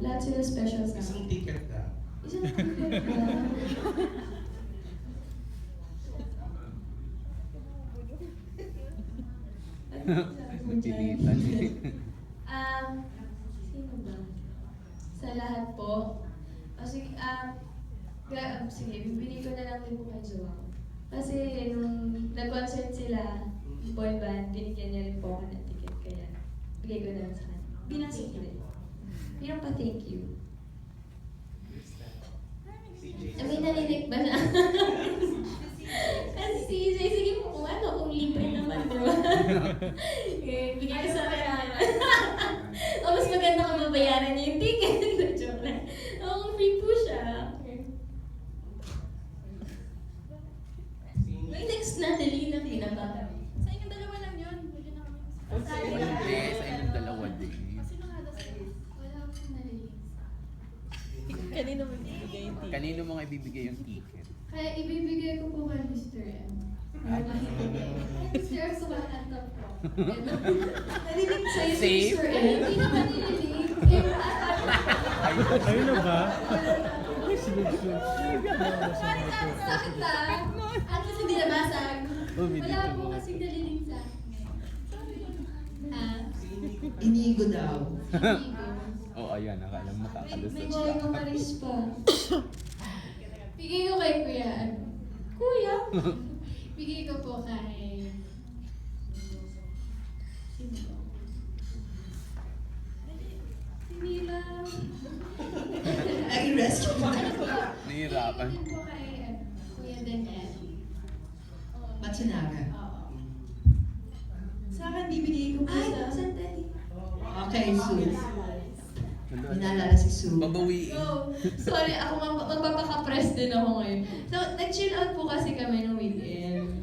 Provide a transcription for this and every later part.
Lahat sila special sa Isang akin. ticket na. Isang ticket na. Napilitan. Sino ba? Sa lahat po. Sige, sige, bibigay ko na lang din po kay Joao. Kasi nung nag-concert sila, boy band, binigyan niya rin po ako ng ticket. Kaya bigay ko na lang sa kanya. Bilang secret. Bilang pa-thank you. May narinig ba siya? Kasi sige po kung ano, kung libre naman, di ba? Bigay ko sa kanya. O, mas maganda kung mabayaran niya yung ticket. Joke lang. Oo, free po siya. May next na, dali na pinaka. Sa inyong dalawa lang yun. Pwede na kami. Hindi, sa inyong dalawa din. Kasi nung halos wala akong narinig. Kanino mo ibibigay yung ticket? Kanino mo nga ibibigay yung ticket? Kaya ibibigay ko po kay Mr. M. Para makikigay. Mr. M, kumakanta po. Narinig sa'yo si Safe? Mr. Eh, M. hindi naman nililig. Ayun na ba? Sakit na. At least hindi nabasag. Oh, may Wala dito po mo. kasing nalilig sa akin. Ah, Inigo daw. inigo. Oh, ayan, akala mo makakalusot May ka. boy mo maris pa. Bigay ko kay Kuya. Kuya? Bigay ko po kay... Sino ba? Si Mila. Nag-rescue pa. Nahihirapan. Bigay ko kay Kuya Daniel. Matsunaga. Oo. Sa akin, bibigay ko po Ay, sa... Sandali. Okay, Sue. Minalala si Sue. Babawiin. Go! Sorry, ako magpapaka-press din ako ngayon. So, nag-chill out po kasi kami nung weekend.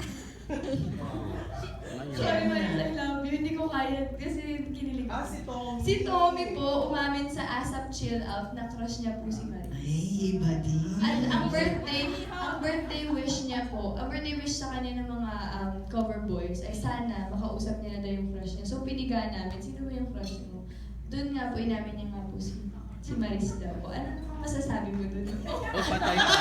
Sorry, Maris, I love you. Hindi ko kaya kasi kinilig. Si Tom. Si Tommy po umamin sa ASAP Chill Out na crush niya po si Maris. Ay, buddy. At ang birthday wish niya po, ang birthday wish sa kanya ng mga cover boys ay sana makausap niya na daw yung crush niya. So piniga namin, sino ba yung crush mo? Doon nga po, inamin niya nga po si Maris daw po. Ano masasabi mo doon? Oh, patay ka.